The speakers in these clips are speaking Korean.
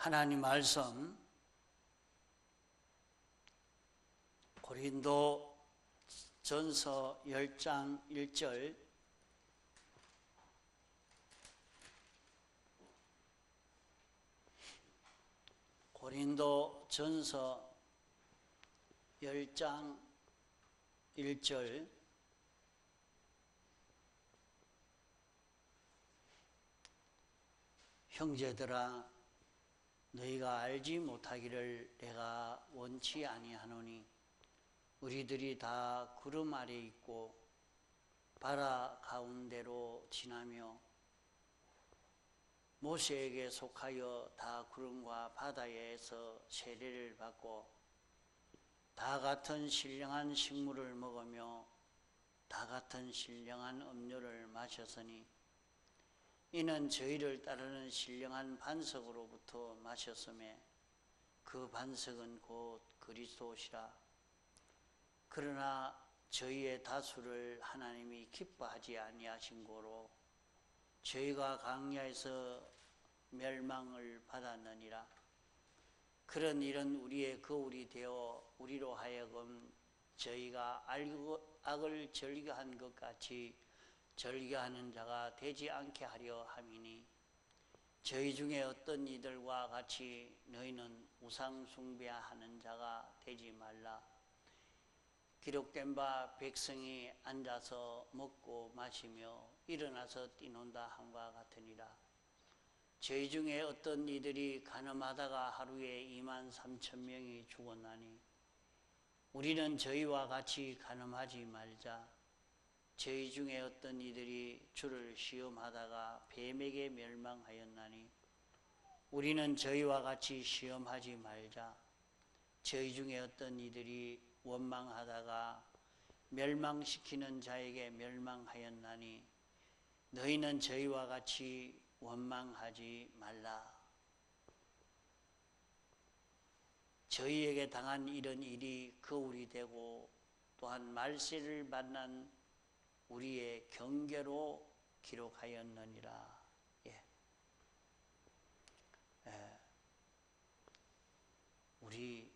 하나님 말씀 고린도 전서 10장 1절 고린도 전서 10장 1절 형제들아 너희가 알지 못하기를 내가 원치 아니하노니 우리들이 다 구름 아래 있고 바다 가운데로 지나며 모세에게 속하여 다 구름과 바다에서 세례를 받고 다 같은 신령한 식물을 먹으며 다 같은 신령한 음료를 마셨으니 이는 저희를 따르는 신령한 반석으로부터 마셨음에 그 반석은 곧 그리스도시라. 그러나 저희의 다수를 하나님이 기뻐하지 아니하신 고로 저희가 광야에서 멸망을 받았느니라. 그런 일은 우리의 거울이 되어 우리로 하여금 저희가 악을 즐겨한 것 같이 즐겨하는 자가 되지 않게 하려 함이니 저희 중에 어떤 이들과 같이 너희는 우상 숭배하는 자가 되지 말라. 기록된 바 백성이 앉아서 먹고 마시며 일어나서 뛰논다 함과 같으니라. 저희 중에 어떤 이들이 간음하다가 하루에 23,000명이 죽었나니 우리는 저희와 같이 간음하지 말자. 저희 중에 어떤 이들이 주를 시험하다가 뱀에게 멸망하였나니 우리는 저희와 같이 시험하지 말자. 저희 중에 어떤 이들이 원망하다가 멸망시키는 자에게 멸망하였나니 너희는 저희와 같이 원망하지 말라. 저희에게 당한 이런 일이 거울이 되고 또한 말세를 만난 우리의 경계로 기록하였느니라. 우리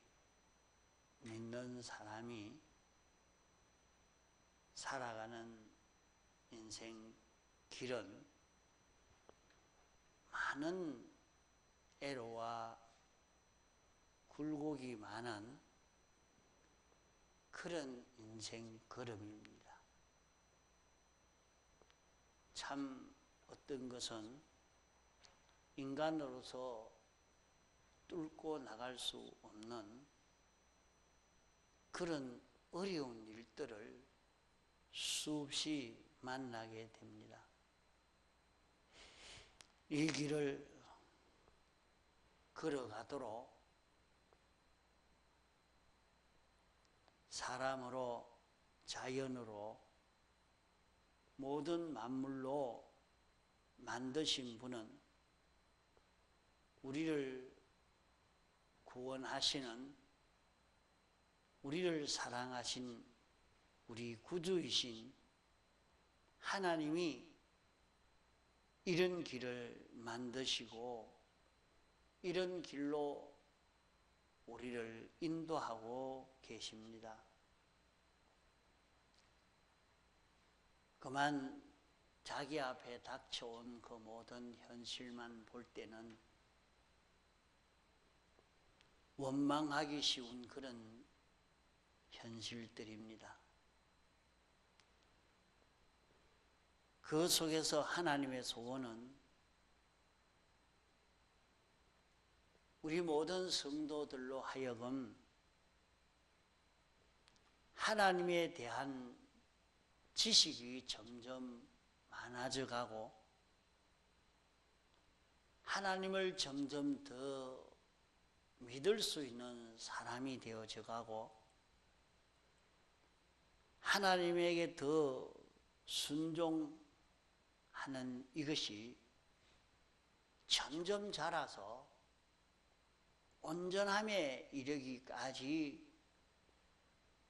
믿는 사람이 살아가는 인생 길은 많은 애로와 굴곡이 많은 그런 인생 걸음입니다. 참 어떤 것은 인간으로서 뚫고 나갈 수 없는 그런 어려운 일들을 수없이 만나게 됩니다. 이 길을 걸어가도록 사람으로 자연으로 모든 만물로 만드신 분은 우리를 구원하시는 우리를 사랑하신 우리 구주이신 하나님이 이런 길을 만드시고 이런 길로 우리를 인도하고 계십니다. 그만 자기 앞에 닥쳐온 그 모든 현실만 볼 때는 원망하기 쉬운 그런 현실들입니다. 그 속에서 하나님의 소원은 우리 모든 성도들로 하여금 하나님에 대한 지식이 점점 많아져 가고 하나님을 점점 더 믿을 수 있는 사람이 되어져 가고 하나님에게 더 순종하는 이것이 점점 자라서 온전함에 이르기까지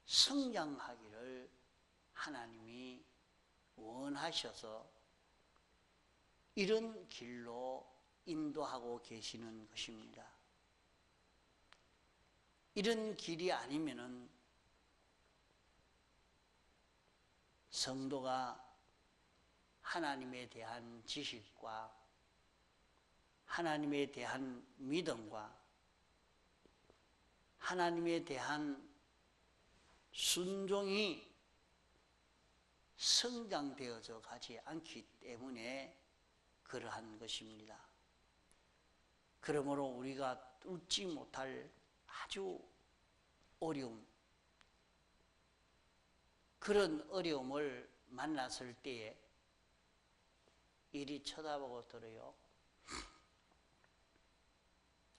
성장하기를 하나님이 원하셔서 이런 길로 인도하고 계시는 것입니다. 이런 길이 아니면은 성도가 하나님에 대한 지식과 하나님에 대한 믿음과 하나님에 대한 순종이 성장되어져 가지 않기 때문에 그러한 것입니다. 그러므로 우리가 뚫지 못할 아주 어려움, 그런 어려움을 만났을 때에 이리 쳐다보고 들어요.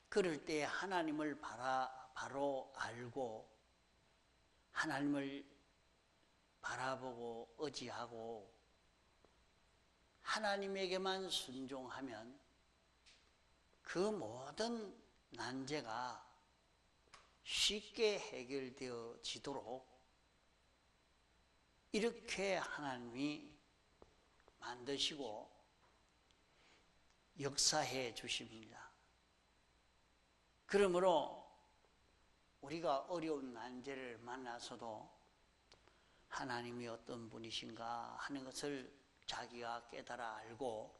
그럴 때 하나님을 바로 알고 하나님을 바라보고 의지하고 하나님에게만 순종하면 그 모든 난제가 쉽게 해결되어지도록 이렇게 하나님이 만드시고 역사해 주십니다. 그러므로 우리가 어려운 난제를 만나서도 하나님이 어떤 분이신가 하는 것을 자기가 깨달아 알고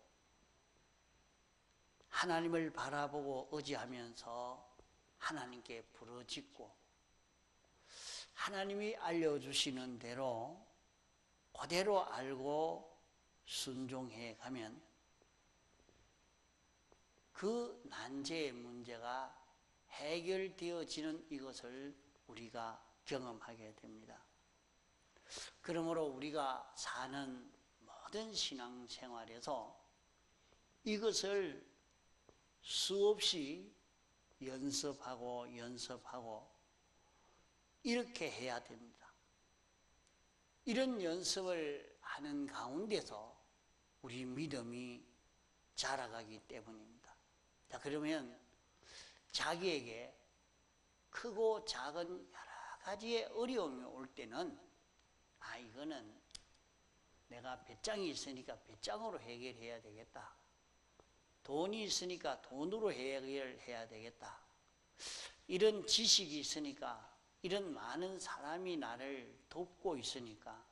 하나님을 바라보고 의지하면서 하나님께 부르짖고 하나님이 알려주시는 대로 그대로 알고 순종해 가면 그 난제의 문제가 해결되어지는 이것을 우리가 경험하게 됩니다. 그러므로 우리가 사는 모든 신앙생활에서 이것을 수없이 연습하고 이렇게 해야 됩니다. 이런 연습을 하는 가운데서 우리 믿음이 자라가기 때문입니다. 자, 그러면 자기에게 크고 작은 여러 가지의 어려움이 올 때는 이거는 내가 배짱이 있으니까 배짱으로 해결해야 되겠다. 돈이 있으니까 돈으로 해결해야 되겠다. 이런 지식이 있으니까 이런 많은 사람이 나를 돕고 있으니까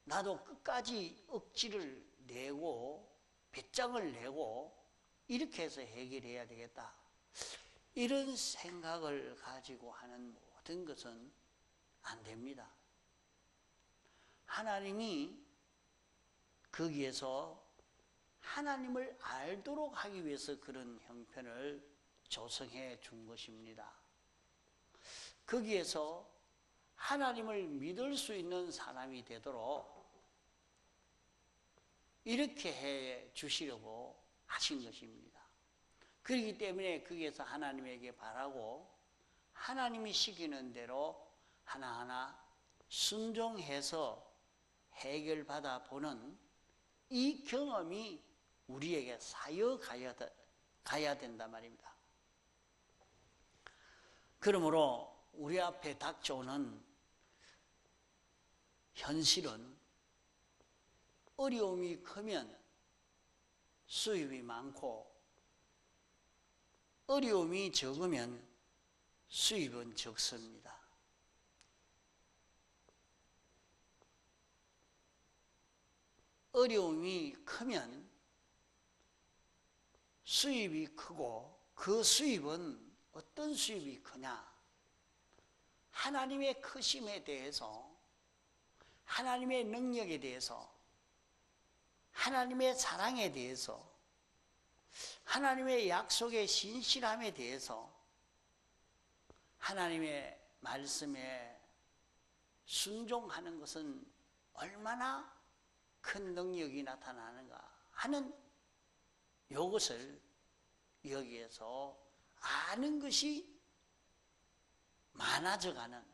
나도 끝까지 억지를 내고 배짱을 내고 이렇게 해서 해결해야 되겠다. 이런 생각을 가지고 하는 모든 것은 안 됩니다. 하나님이 거기에서 하나님을 알도록 하기 위해서 그런 형편을 조성해 준 것입니다. 거기에서 하나님을 믿을 수 있는 사람이 되도록 이렇게 해 주시려고 하신 것입니다. 그렇기 때문에 거기에서 하나님에게 바라고 하나님이 시키는 대로 하나하나 순종해서 해결받아 보는 이 경험이 우리에게 쌓여가야 된단 말입니다. 그러므로 우리 앞에 닥쳐오는 현실은 어려움이 크면 수입이 많고 어려움이 적으면 수입은 적습니다. 어려움이 크면 수입이 크고 그 수입은 어떤 수입이 크냐? 하나님의 크심에 대해서, 하나님의 능력에 대해서, 하나님의 사랑에 대해서, 하나님의 약속의 신실함에 대해서, 하나님의 말씀에 순종하는 것은 얼마나 큰 능력이 나타나는가 하는 이것을 여기에서 아는 것이 많아져가는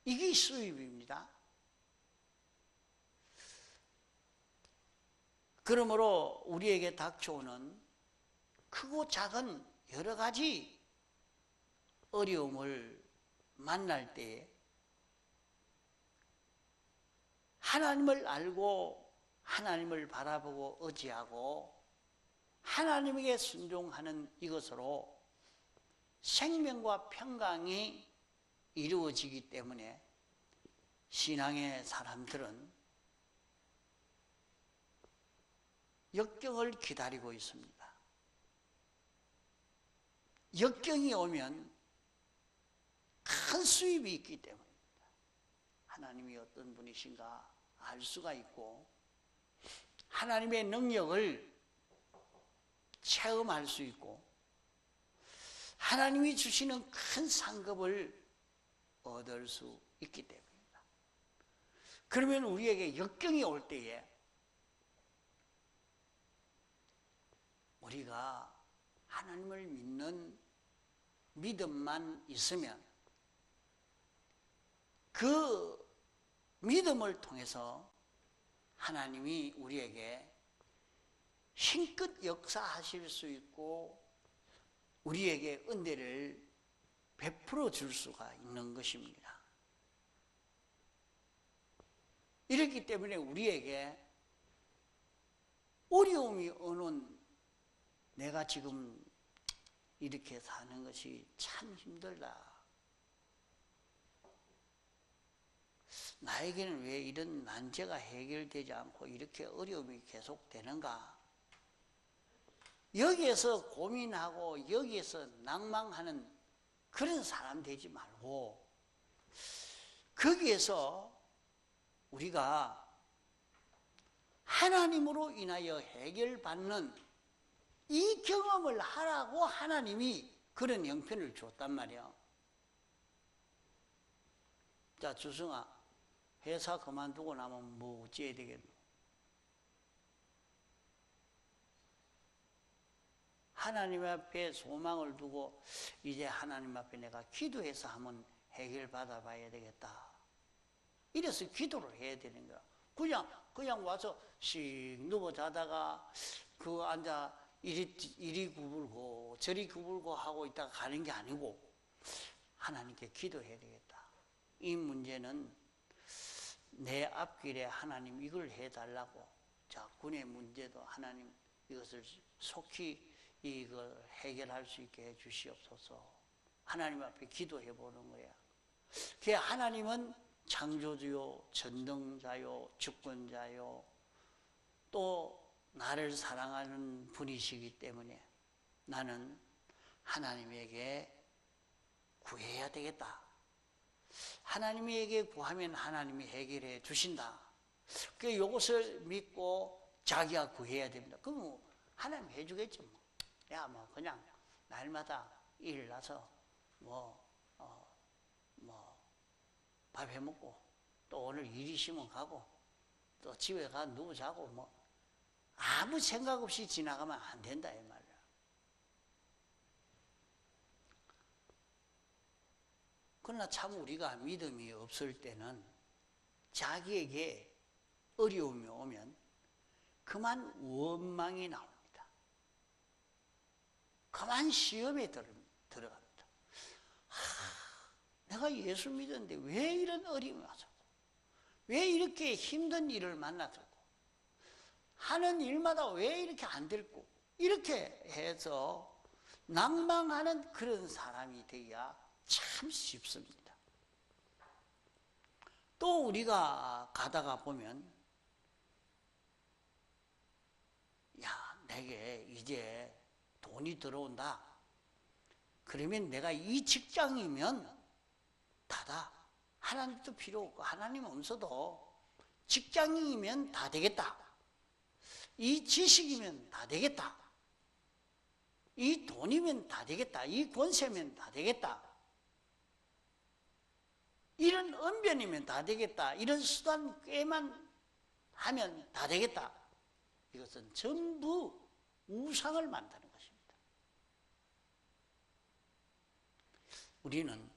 이게 수입입니다. 그러므로 우리에게 닥쳐오는 크고 작은 여러 가지 어려움을 만날 때 하나님을 알고 하나님을 바라보고 의지하고 하나님에게 순종하는 이것으로 생명과 평강이 이루어지기 때문에 신앙의 사람들은 역경을 기다리고 있습니다. 역경이 오면 큰 수입이 있기 때문입니다. 하나님이 어떤 분이신가 알 수가 있고 하나님의 능력을 체험할 수 있고 하나님이 주시는 큰 상급을 얻을 수 있기 때문입니다. 그러면 우리에게 역경이 올 때에 우리가 하나님을 믿는 믿음만 있으면 그 믿음을 통해서 하나님이 우리에게 힘껏 역사하실 수 있고 우리에게 은혜를 베풀어 줄 수가 있는 것입니다. 이렇기 때문에 우리에게 어려움이 오는 내가 지금 이렇게 사는 것이 참 힘들다. 나에게는 왜 이런 난제가 해결되지 않고 이렇게 어려움이 계속되는가? 여기에서 고민하고 여기에서 낭망하는 그런 사람 되지 말고 거기에서 우리가 하나님으로 인하여 해결받는 이 경험을 하라고 하나님이 그런 형편을 줬단 말이야. 자, 주승아, 회사 그만두고 나면 뭐 어찌해야 되겠노? 하나님 앞에 소망을 두고 이제 하나님 앞에 내가 기도해서 한번 해결받아 봐야 되겠다. 이래서 기도를 해야 되는 거야. 그냥 와서 씩 누워 자다가 그 앉아 이리 구불고 저리 구불고 하고 있다가 가는 게 아니고 하나님께 기도해야 되겠다. 이 문제는 내 앞길에 하나님 이걸 해달라고. 자, 군의 문제도 하나님 이것을 속히 이걸 해결할 수 있게 해 주시옵소서. 하나님 앞에 기도해 보는 거야. 그 하나님은 창조주요, 전능자요, 주권자요, 또 나를 사랑하는 분이시기 때문에 나는 하나님에게 구해야 되겠다. 하나님에게 구하면 하나님이 해결해 주신다. 그 이것을 믿고 자기가 구해야 됩니다. 그럼 하나님 해주겠죠. 야, 그냥 날마다 일어나서 밥 해먹고 또 오늘 일 있으면 가고 또 집에 가 누워 자고 아무 생각 없이 지나가면 안 된다 이 말이야. 그러나 참 우리가 믿음이 없을 때는 자기에게 어려움이 오면 그만 원망이 나옵니다. 그만 시험에 들어갑니다. 내가 예수 믿었는데 왜 이런 어려움이 와서 왜 이렇게 힘든 일을 만나서 하는 일마다 왜 이렇게 안 될고 이렇게 해서 낭망하는 그런 사람이 되기가 참 쉽습니다. 또 우리가 가다가 보면 야, 내게 이제 돈이 들어온다. 그러면 내가 이 직장이면 다다. 하나님도 필요 없고 하나님 없어도 직장이면 다 되겠다. 이 지식이면 다 되겠다. 이 돈이면 다 되겠다. 이 권세면 다 되겠다. 이런 언변이면 다 되겠다. 이런 수단 꾀만 하면 다 되겠다. 이것은 전부 우상을 만드는 것입니다. 우리는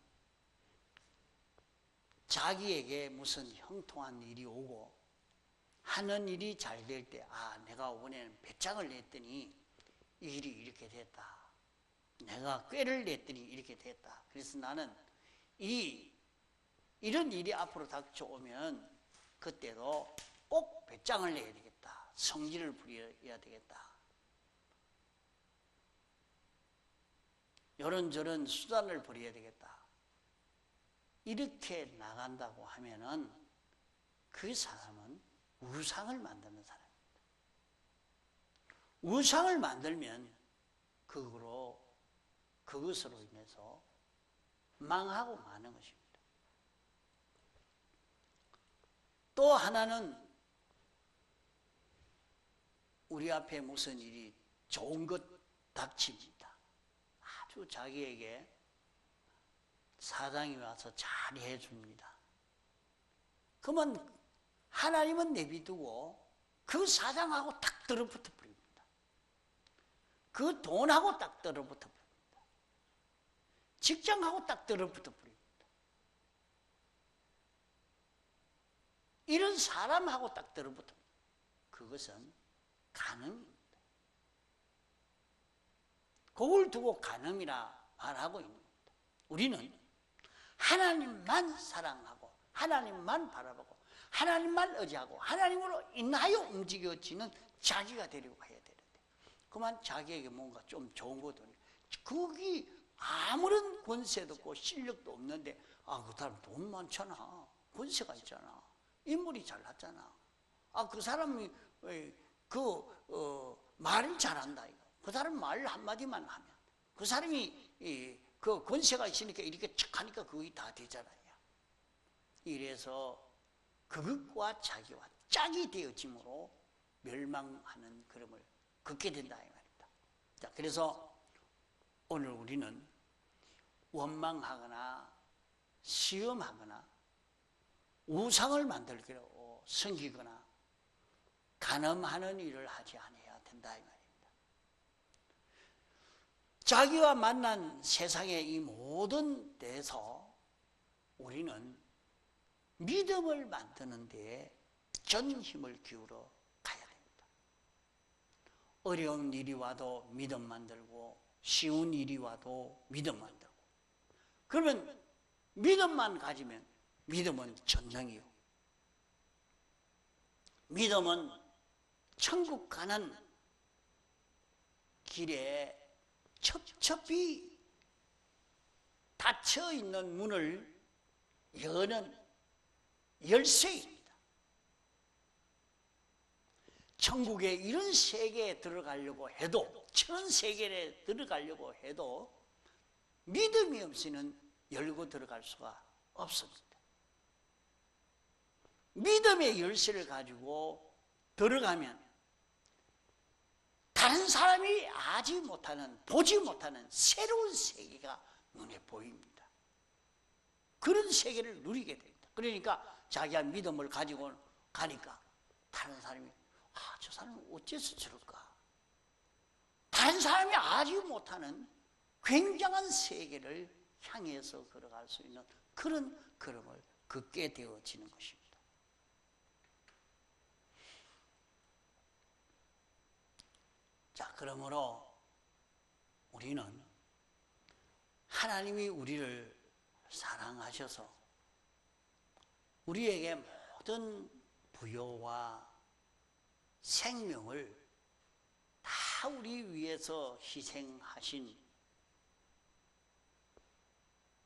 자기에게 무슨 형통한 일이 오고 하는 일이 잘 될 때, 아, 내가 이번에는 배짱을 냈더니 이 일이 이렇게 됐다. 내가 꾀를 냈더니 이렇게 됐다. 그래서 나는 이런 일이 앞으로 닥쳐오면 그때도 꼭 배짱을 내야 되겠다. 성질을 부려야 되겠다. 이런저런 수단을 벌여야 되겠다. 이렇게 나간다고 하면은 그 사람은 우상을 만드는 사람입니다. 우상을 만들면 그것으로 인해서 망하고 마는 것입니다. 또 하나는 우리 앞에 무슨 일이 좋은 것 닥칩니다. 아주 자기에게 사장이 와서 잘 해줍니다. 그러면 하나님은 내비두고 그 사장하고 딱 들어붙어 버립니다. 그 돈하고 딱 들어붙어 버립니다. 직장하고 딱 들어붙어 버립니다. 이런 사람하고 딱 들어붙어. 그것은 간음입니다. 그걸 두고 간음이라 말하고 있는 겁니다. 우리는 하나님만 사랑하고 하나님만 바라보고 하나님만 의지하고 하나님으로 인하여 움직여지는 자기가 되려고 해야 되는데, 그만 자기에게 뭔가 좀 좋은 것도 거기 아무런 권세도 없고 실력도 없는데 그 사람 돈 많잖아, 권세가 있잖아, 인물이 잘났잖아, 그 사람이 말을 잘한다, 그 사람 말 한마디만 하면 그 사람이 그 권세가 있으니까 이렇게 척 하니까 그게 다 되잖아요. 이래서 그것과 자기와 짝이 되어짐으로 멸망하는 그름을 걷게 된다 이 말입니다. 자, 그래서 오늘 우리는 원망하거나 시험하거나 우상을 만들기로 섬기거나 간음하는 일을 하지 않아야 된다 이 말입니다. 자기와 만난 세상의 이 모든 데서 우리는 믿음을 만드는 데에 전 힘을 기울여 가야 됩니다. 어려운 일이 와도 믿음 만들고 쉬운 일이 와도 믿음 만들고, 그러면 믿음만 가지면 믿음은 전능이요, 믿음은 천국 가는 길에 첩첩이 닫혀 있는 문을 여는 열쇠입니다. 천국의 이런 세계에 들어가려고 해도, 천 세계에 들어가려고 해도 믿음이 없이는 열고 들어갈 수가 없습니다. 믿음의 열쇠를 가지고 들어가면 다른 사람이 알지 못하는, 보지 못하는 새로운 세계가 눈에 보입니다. 그런 세계를 누리게 됩니다. 그러니까 자기가 믿음을 가지고 가니까 다른 사람이 저 사람은 어째서 저럴까? 다른 사람이 알지 못하는 굉장한 세계를 향해서 걸어갈 수 있는 그런 걸음을 걷게 되어지는 것입니다. 자, 그러므로 우리는 하나님이 우리를 사랑하셔서 우리에게 모든 부여와 생명을 다 우리 위해서 희생하신,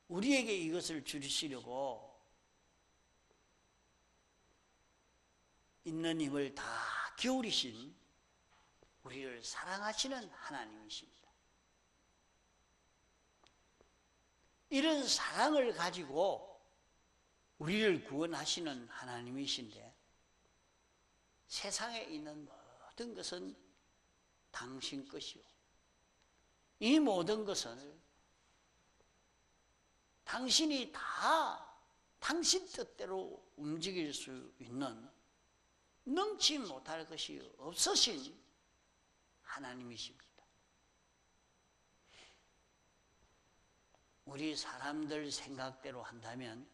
우리에게 이것을 주시려고 있는 힘을 다 기울이신 우리를 사랑하시는 하나님이십니다. 이런 사랑을 가지고 우리를 구원하시는 하나님이신데, 세상에 있는 모든 것은 당신 것이요, 이 모든 것을 당신이 다 당신 뜻대로 움직일 수 있는, 능치 못할 것이 없으신 하나님이십니다. 우리 사람들 생각대로 한다면,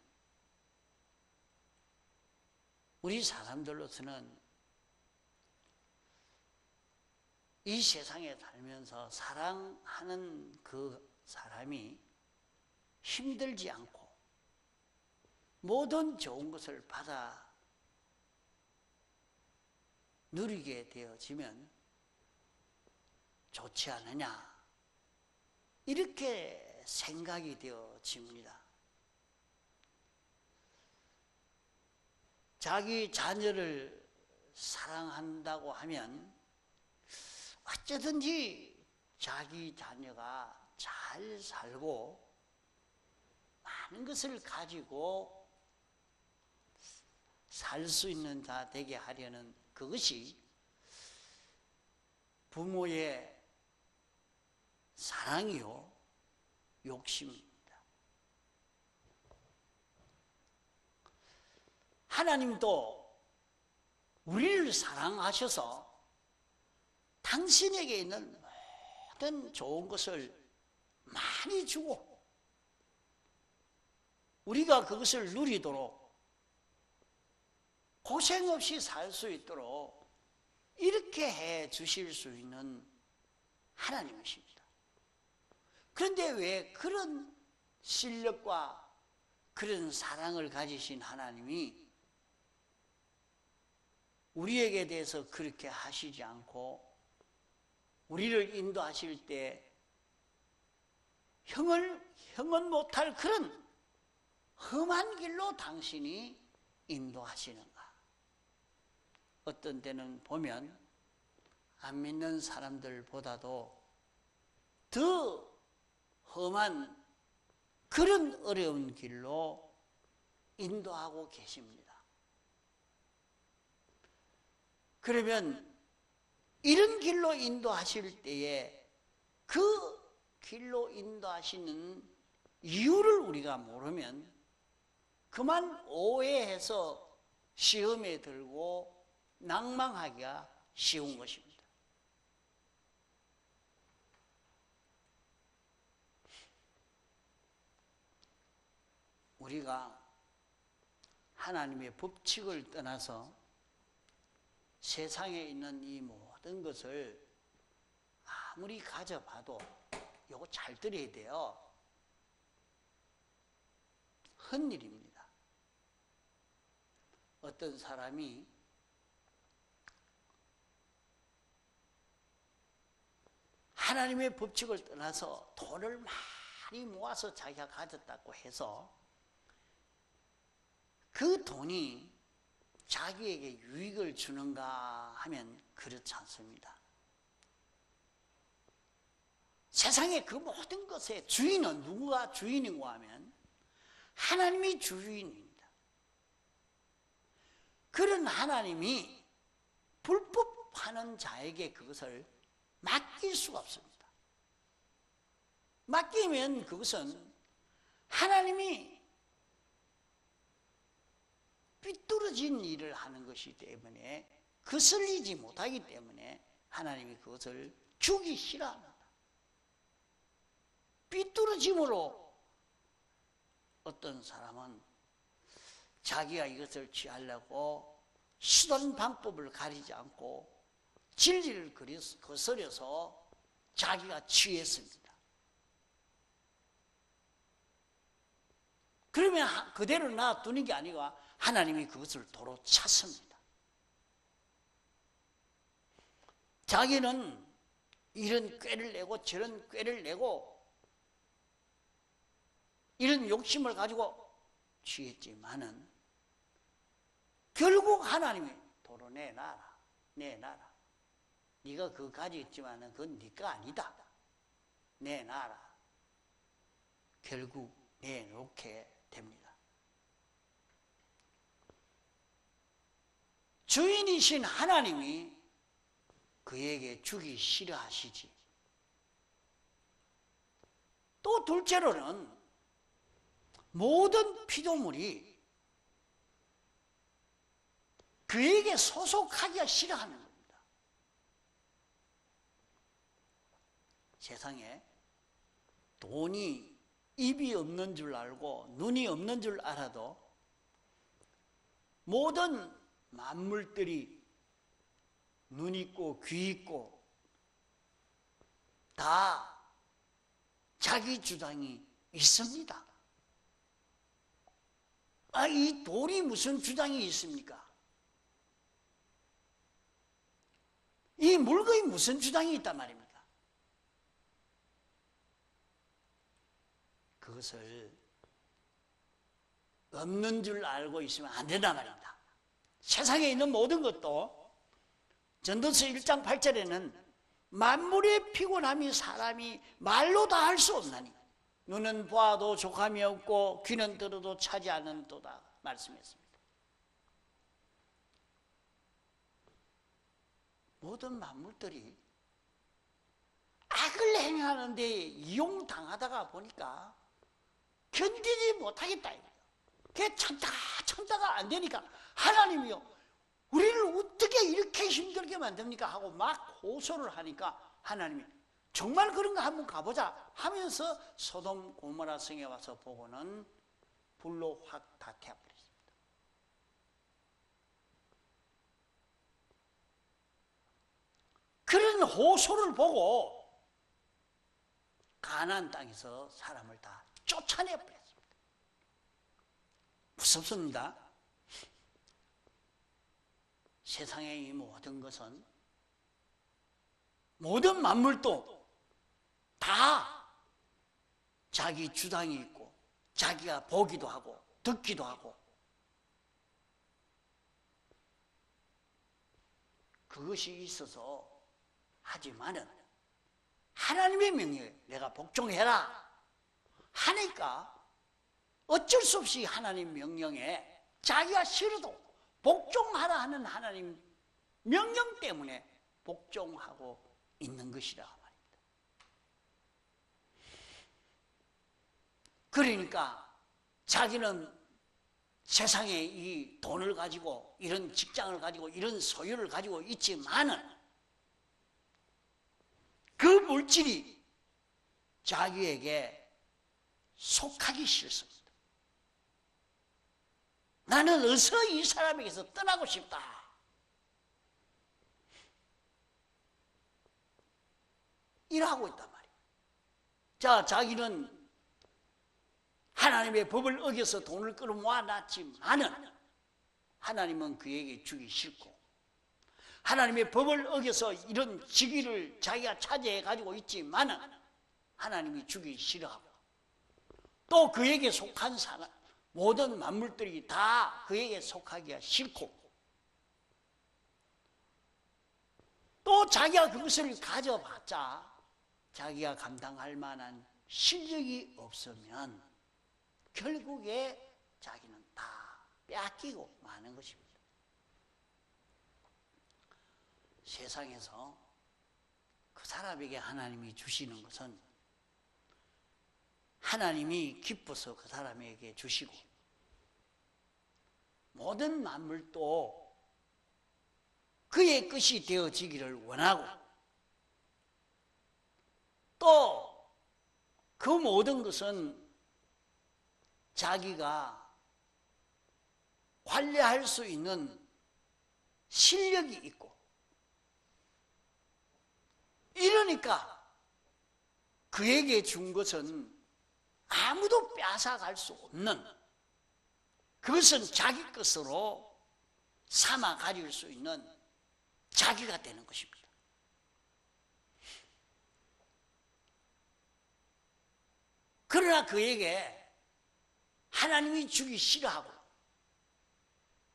우리 사람들로서는 이 세상에 살면서 사랑하는 그 사람이 힘들지 않고 모든 좋은 것을 받아 누리게 되어지면 좋지 않느냐, 이렇게 생각이 되어집니다. 자기 자녀를 사랑한다고 하면 어쩌든지 자기 자녀가 잘 살고 많은 것을 가지고 살 수 있는 자 되게 하려는 그것이 부모의 사랑이요, 욕심입니다. 하나님도 우리를 사랑하셔서 당신에게 있는 모든 좋은 것을 많이 주고 우리가 그것을 누리도록 고생 없이 살 수 있도록 이렇게 해 주실 수 있는 하나님이십니다. 그런데 왜 그런 실력과 그런 사랑을 가지신 하나님이 우리에게 대해서 그렇게 하시지 않고 우리를 인도하실 때 형은 못할 그런 험한 길로 당신이 인도하시는가? 어떤 때는 보면 안 믿는 사람들보다도 더 험한 그런 어려운 길로 인도하고 계십니다. 그러면 이런 길로 인도하실 때에 그 길로 인도하시는 이유를 우리가 모르면 그만 오해해서 시험에 들고 낭망하기가 쉬운 것입니다. 우리가 하나님의 법칙을 떠나서 세상에 있는 이 모든 것을 아무리 가져봐도 이거 잘 들어야 돼요. 헛일입니다. 어떤 사람이 하나님의 법칙을 떠나서 돈을 많이 모아서 자기가 가졌다고 해서 그 돈이 자기에게 유익을 주는가 하면 그렇지 않습니다. 세상의 그 모든 것의 주인은 누구가 주인이고 하면 하나님이 주인입니다. 그런 하나님이 불법하는 자에게 그것을 맡길 수가 없습니다. 맡기면 그것은 하나님이 삐뚤어진 일을 하는 것이기 때문에 거슬리지 못하기 때문에 하나님이 그것을 주기 싫어합니다. 삐뚤어짐으로 어떤 사람은 자기가 이것을 취하려고 쓰던 방법을 가리지 않고 진리를 거스려서 자기가 취했습니다. 그러면 그대로 놔두는 게 아니고 하나님이 그것을 도로 찾습니다. 자기는 이런 꾀를 내고 저런 꾀를 내고 이런 욕심을 가지고 취했지만은 결국 하나님이 도로 내놔라. 네가 그거 가지고 있지만은 그건 네가 아니다. 내놔라. 결국 내놓게 됩니다. 주인이신 하나님이 그에게 주기 싫어하시지. 또 둘째로는 모든 피조물이 그에게 소속하기가 싫어하는 겁니다. 세상에 돈이 입이 없는 줄 알고 눈이 없는 줄 알아도 모든 만물들이 눈 있고 귀 있고 다 자기 주장이 있습니다. 이 돌이 무슨 주장이 있습니까? 이 물건이 무슨 주장이 있단 말입니까? 그것을 없는 줄 알고 있으면 안 된단 말입니다. 세상에 있는 모든 것도 전도서 1장 8절에는 만물의 피곤함이 사람이 말로 다 할 수 없나니 눈은 보아도 족함이 없고 귀는 들어도 차지 않는도다 말씀했습니다. 모든 만물들이 악을 행하는데 이용당하다가 보니까 견디지 못하겠다. 그게 참다가 안 되니까 하나님이요, 우리를 어떻게 이렇게 힘들게 만듭니까? 하고 막 호소를 하니까 하나님이 정말 그런가 한번 가보자 하면서 소돔 고모라 성에 와서 보고는 불로 확 다 태워버렸습니다. 그런 호소를 보고 가나안 땅에서 사람을 다 쫓아내버렸습니다. 무섭습니다. 세상의 이 모든 것은, 모든 만물도 다 자기 주장이 있고 자기가 보기도 하고 듣기도 하고, 그것이 있어서 하지만은 하나님의 명령에 내가 복종해라 하니까 어쩔 수 없이 하나님 명령에 자기가 싫어도 복종하라 하는 하나님 명령 때문에 복종하고 있는 것이라 말입니다. 그러니까 자기는 세상에 이 돈을 가지고 이런 직장을 가지고 이런 소유를 가지고 있지만은 그 물질이 자기에게 속하기 싫습니다. 나는 어서 이 사람에게서 떠나고 싶다. 이러고 있단 말이에요. 자, 자기는 하나님의 법을 어겨서 돈을 끌어모아 놨지만은 하나님은 그에게 주기 싫고, 하나님의 법을 어겨서 이런 직위를 자기가 차지해 가지고 있지만은 하나님이 주기 싫어하고, 또 그에게 속한 사람, 모든 만물들이 다 그에게 속하기가 싫고, 또 자기가 그것을 가져봤자 자기가 감당할 만한 실력이 없으면 결국에 자기는 다 빼앗기고 마는 것입니다. 세상에서 그 사람에게 하나님이 주시는 것은 하나님이 기뻐서 그 사람에게 주시고, 모든 만물도 그의 것이 되어지기를 원하고, 또 그 모든 것은 자기가 관리할 수 있는 실력이 있고, 이러니까 그에게 준 것은 아무도 빼앗아갈 수 없는, 그것은 자기 것으로 삼아 가질 수 있는 자기가 되는 것입니다. 그러나 그에게 하나님이 주기 싫어하고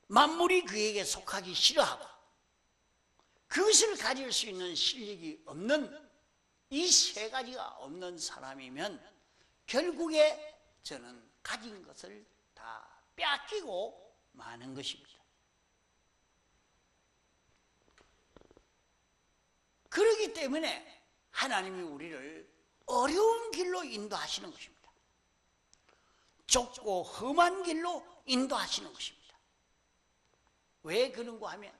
만물이 그에게 속하기 싫어하고 그것을 가질 수 있는 실력이 없는, 이 세 가지가 없는 사람이면 결국에 저는 가진 것을 다 빼앗기고 마는 것입니다. 그렇기 때문에 하나님이 우리를 어려운 길로 인도하시는 것입니다. 좁고 험한 길로 인도하시는 것입니다. 왜 그런가 하면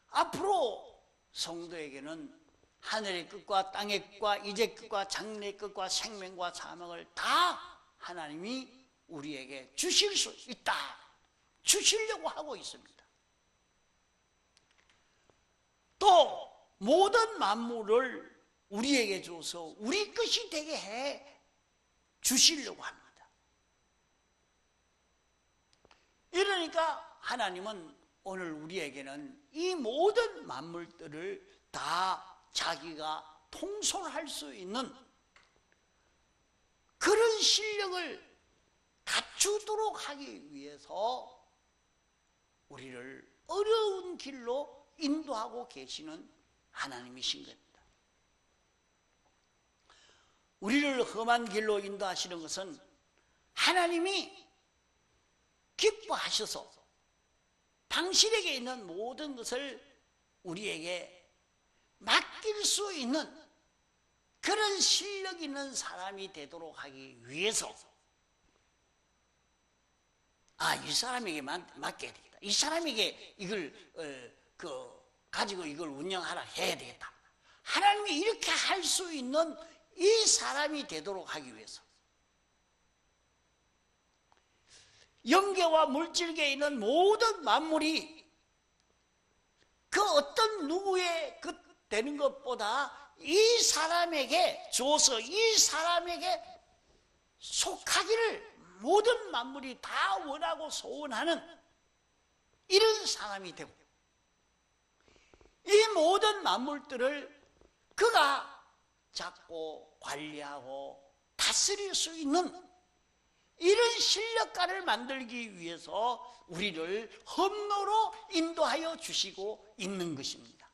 앞으로 성도에게는 하늘의 끝과 땅의 끝과 이제 끝과 장래의 끝과 생명과 사망을 다 하나님이 우리에게 주실 수 있다, 주시려고 하고 있습니다. 또 모든 만물을 우리에게 줘서 우리 것이 되게 해 주시려고 합니다. 이러니까 하나님은 오늘 우리에게는 이 모든 만물들을 다 자기가 통솔할 수 있는 그런 실력을 갖추도록 하기 위해서 우리를 어려운 길로 인도하고 계시는 하나님이신 겁니다. 우리를 험한 길로 인도하시는 것은 하나님이 기뻐하셔서 당신에게 있는 모든 것을 우리에게 맡길 수 있는 그런 실력 있는 사람이 되도록 하기 위해서 이 사람에게 맡겨야 되겠다. 이 사람에게 이걸 가지고 이걸 운영하라 해야 되겠다. 하나님이 이렇게 할 수 있는 이 사람이 되도록 하기 위해서 영계와 물질계에 있는 모든 만물이 그 어떤 누구의 되는 것보다 이 사람에게 줘서 이 사람에게 속하기를 모든 만물이 다 원하고 소원하는 이런 사람이 되고 이 모든 만물들을 그가 잡고 관리하고 다스릴 수 있는 이런 실력가를 만들기 위해서 우리를 험로로 인도하여 주시고 있는 것입니다.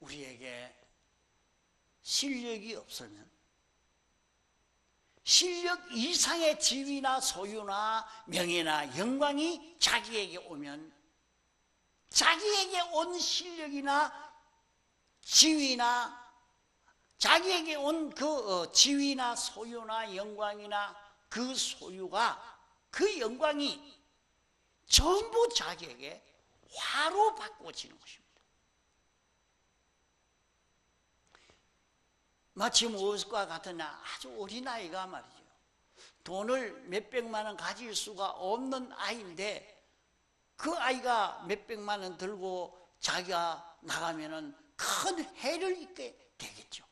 우리에게 실력이 없으면 실력 이상의 지위나 소유나 명예나 영광이 자기에게 오면 자기에게 온 실력이나 지위나 자기에게 온 그 지위나 소유나 영광이나 그 소유가 그 영광이 전부 자기에게 화로 바꿔지는 것입니다. 마치 무엇과 같으냐, 아주 어린아이가 말이죠. 돈을 몇백만 원 가질 수가 없는 아이인데 그 아이가 몇백만 원 들고 자기가 나가면은 큰 해를 입게 되겠죠.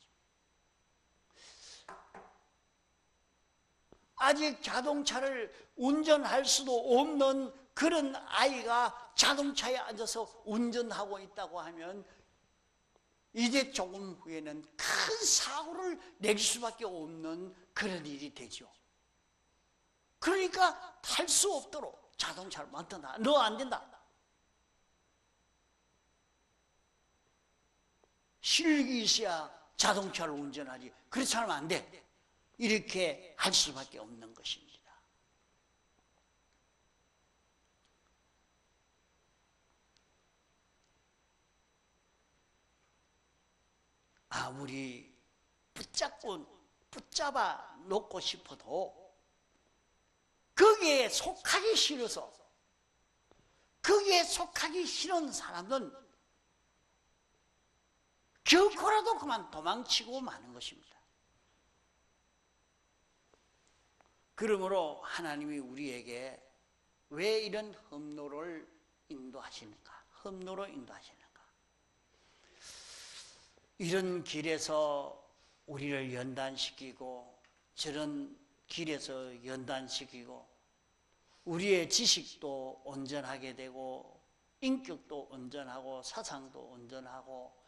아직 자동차를 운전할 수도 없는 그런 아이가 자동차에 앉아서 운전하고 있다고 하면 이제 조금 후에는 큰 사고를 낼 수밖에 없는 그런 일이 되죠. 그러니까 탈 수 없도록 자동차를 만든다. 너 안 된다. 실력이 있어야 자동차를 운전하지. 그렇지 않으면 안 돼. 이렇게 할 수밖에 없는 것입니다. 아무리 붙잡아 놓고 싶어도 거기에 속하기 싫어서 거기에 속하기 싫은 사람은 결코라도 그만 도망치고 마는 것입니다. 그러므로 하나님이 우리에게 왜 이런 험로를 인도하시는가? 험로로 인도하시는가? 이런 길에서 우리를 연단시키고 저런 길에서 연단시키고 우리의 지식도 온전하게 되고 인격도 온전하고 사상도 온전하고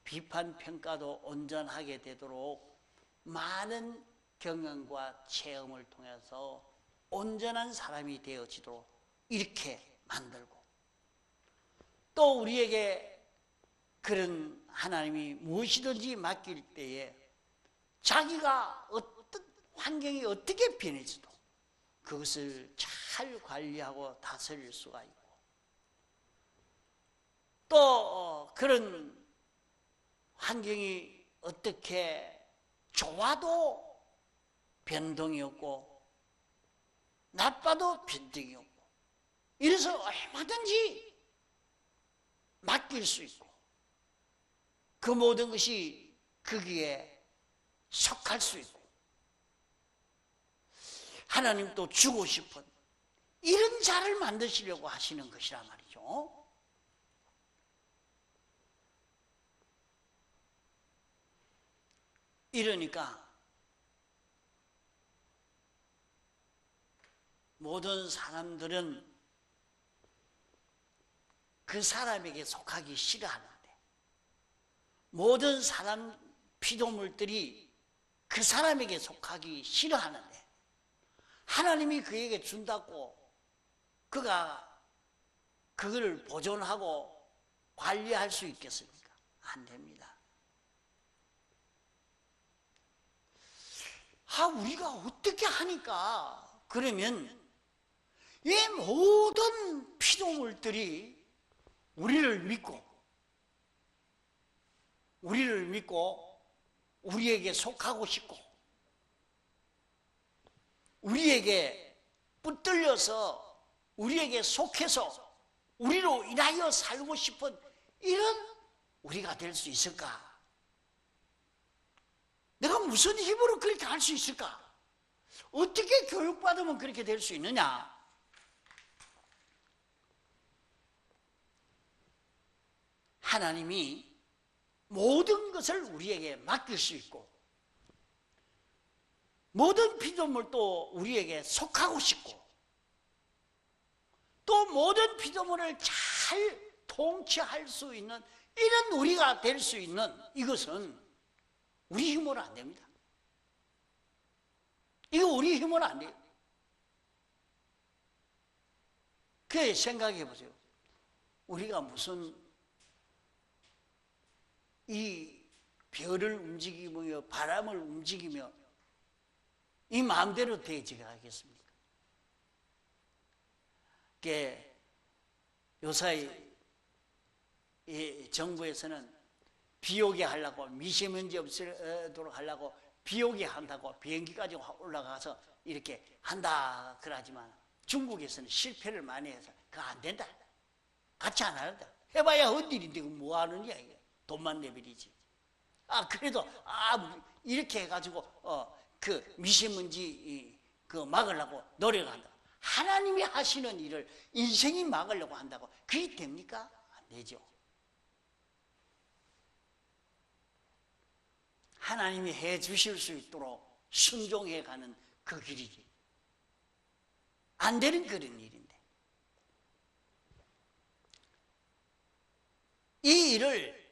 비판 평가도 온전하게 되도록 많은 경험과 체험을 통해서 온전한 사람이 되어지도록 이렇게 만들고 또 우리에게 그런 하나님이 무엇이든지 맡길 때에 자기가 어떤 환경이 어떻게 변해져도 그것을 잘 관리하고 다스릴 수가 있고 또 그런 환경이 어떻게 좋아도 변동이 없고 나빠도 변동이 없고 이래서 얼마든지 맡길 수 있고 그 모든 것이 거기에 속할 수 있고 하나님도 주고 싶은 이런 자를 만드시려고 하시는 것이란 말이죠. 이러니까 모든 사람들은 그 사람에게 속하기 싫어하는데, 모든 사람 피조물들이 그 사람에게 속하기 싫어하는데, 하나님이 그에게 준다고 그가 그걸 보존하고 관리할 수 있겠습니까? 안 됩니다. 우리가 어떻게 하니까 그러면 이 모든 피조물들이 우리를 믿고 우리에게 속하고 싶고 우리에게 붙들려서 우리에게 속해서 우리로 인하여 살고 싶은 이런 우리가 될 수 있을까? 내가 무슨 힘으로 그렇게 할 수 있을까? 어떻게 교육받으면 그렇게 될 수 있느냐? 하나님이 모든 것을 우리에게 맡길 수 있고 모든 피조물도 우리에게 속하고 싶고 또 모든 피조물을 잘 통치할 수 있는 이런 우리가 될 수 있는 이것은 우리 힘으로 안 됩니다. 이거 우리 힘으로 안 돼요. 그래 생각해 보세요. 우리가 무슨 이 별을 움직이며 바람을 움직이며 이 마음대로 되지가 하겠습니까? 요사이 정부에서는 비 오게 하려고 미세먼지 없도록 하려고 비 오게 한다고 비행기까지 올라가서 이렇게 한다 그러지만 중국에서는 실패를 많이 해서 그거 안 된다. 같이 안 한다. 해봐야 헛일인데 뭐 하느냐 이게. 돈만 내버리지. 그래도 이렇게 해가지고 그 미세먼지 그 막으려고 노력한다. 하나님이 하시는 일을 인생이 막으려고 한다고 그게 됩니까? 안 되죠. 하나님이 해 주실 수 있도록 순종해 가는 그 길이지. 안 되는 그런 일인데. 이 일을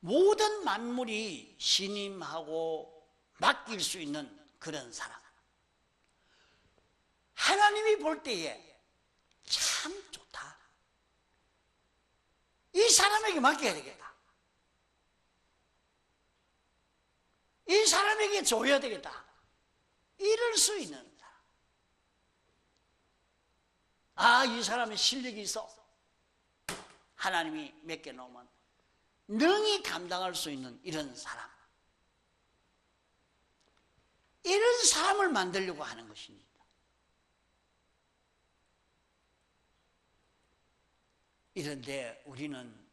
모든 만물이 신임하고 맡길 수 있는 그런 사람. 하나님이 볼 때에 참 좋다. 이 사람에게 맡겨야 되겠다. 이 사람에게 줘야 되겠다. 이럴 수 있는 사람. 이 사람의 실력이 있어. 하나님이 맡겨놓으면 능히 감당할 수 있는 이런 사람. 이런 사람을 만들려고 하는 것입니다. 이런데 우리는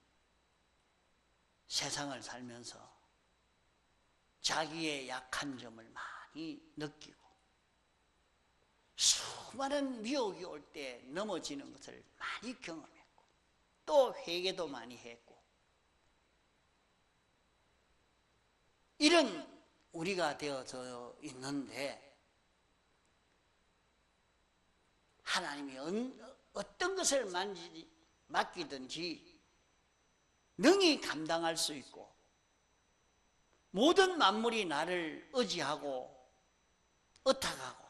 세상을 살면서 자기의 약한 점을 많이 느끼고 수많은 미혹이 올 때 넘어지는 것을 많이 경험했고 또 회개도 많이 했고 이런 우리가 되어져 있는데 하나님이 어떤 것을 맡기든지 능히 감당할 수 있고 모든 만물이 나를 의지하고 의탁하고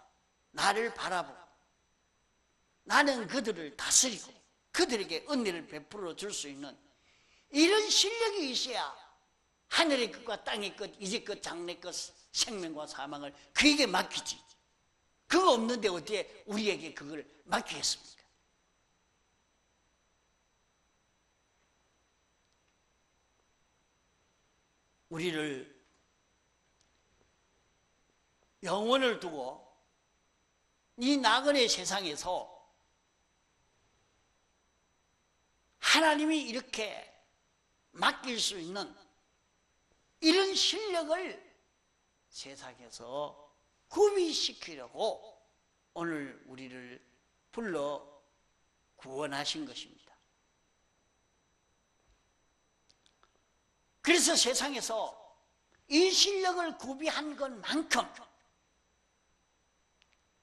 나를 바라보고 나는 그들을 다스리고 그들에게 은혜를 베풀어 줄 수 있는 이런 실력이 있어야 하늘의 끝과 땅의 끝, 이제 끝, 장래 끝, 생명과 사망을 그에게 맡기지. 그거 없는데 어떻게 우리에게 그걸 맡기겠습니까? 우리를 영혼을 두고 이 나그네 세상에서 하나님이 이렇게 맡길 수 있는 이런 실력을 세상에서 구비시키려고 오늘 우리를 불러 구원하신 것입니다. 그래서 세상에서 이 실력을 구비한 것만큼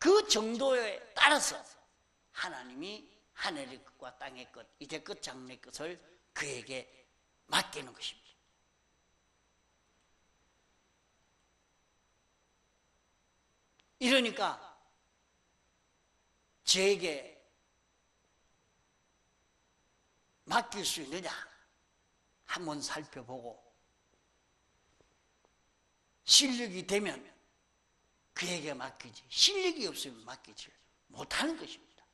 그 정도에 따라서 하나님이 하늘의 것과 땅의 것, 이제 끝 장래 것을 그에게 맡기는 것입니다. 이러니까 저에게 맡길 수 있느냐 한번 살펴보고 실력이 되면 그에게 맡기지, 실력이 없으면 맡기지 못하는 것입니다.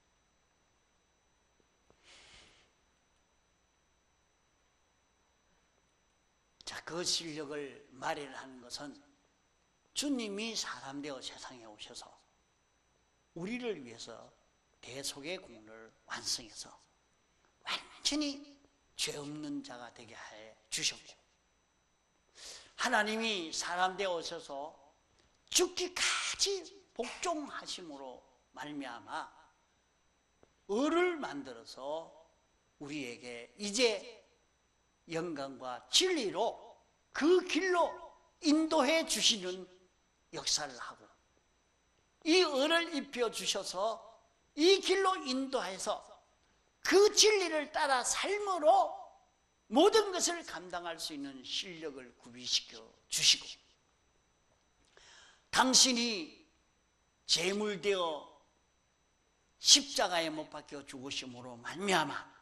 자, 그 실력을 마련하는 것은 주님이 사람 되어 세상에 오셔서 우리를 위해서 대속의 공로를 완성해서 완전히 죄 없는 자가 되게 해 주셨고, 하나님이 사람 되어 오셔서 죽기까지 복종하심으로 말미암아 을을 만들어서 우리에게 이제 영광과 진리로 그 길로 인도해 주시는 역사를 하고, 이 을을 입혀 주셔서 이 길로 인도해서 그 진리를 따라 삶으로 모든 것을 감당할 수 있는 실력을 구비시켜 주시고, 당신이 제물되어 십자가에 못 박혀 죽으심으로 말미암아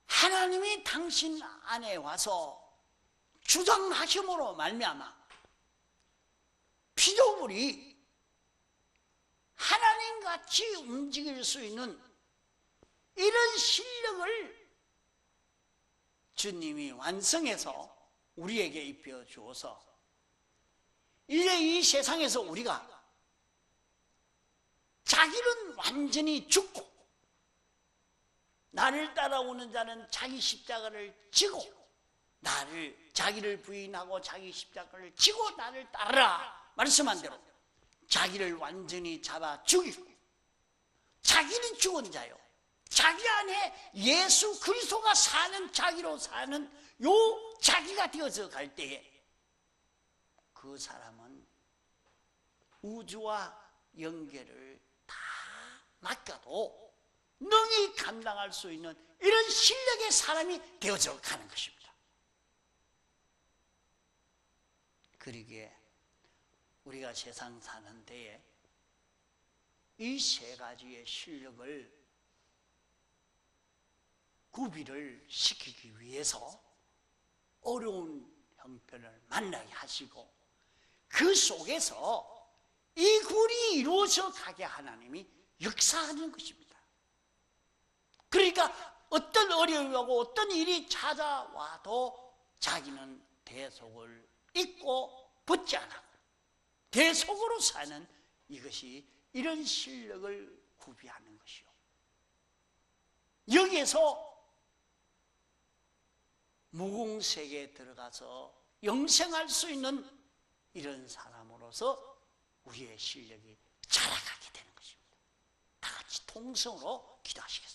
하나님이 당신 안에 와서 주장하심으로 말미암아 피조물이 하나님같이 움직일 수 있는 이런 실력을 주님이 완성해서 우리에게 입혀 주어서 이제 이 세상에서 우리가 자기는 완전히 죽고 나를 따라오는 자는 자기 십자가를 지고 자기를 부인하고 자기 십자가를 지고 나를 따르라 말씀한 대로 자기를 완전히 잡아 죽이고, 자기는 죽은 자요, 자기 안에 예수 그리스도가 사는 자기로 사는 요 자기가 되어서 갈 때에 그 사람은 우주와 연계를 다 맡겨도 능히 감당할 수 있는 이런 실력의 사람이 되어져 가는 것입니다. 그러기에 우리가 세상 사는 데에 이 세 가지의 실력을 구비를 시키기 위해서 어려운 형편을 만나게 하시고, 그 속에서 이 굴이 이루어져 가게 하나님이 역사하는 것입니다. 그러니까 어떤 어려움하고 어떤 일이 찾아와도 자기는 대속을 잊고 붙지 않아 대속으로 사는, 이것이 이런 실력을 구비하는 것이요, 여기에서 무궁세계에 들어가서 영생할 수 있는 이런 사람으로서 우리의 실력이 자라가게 되는 것입니다. 다 같이 통성으로 기도하시겠습니다.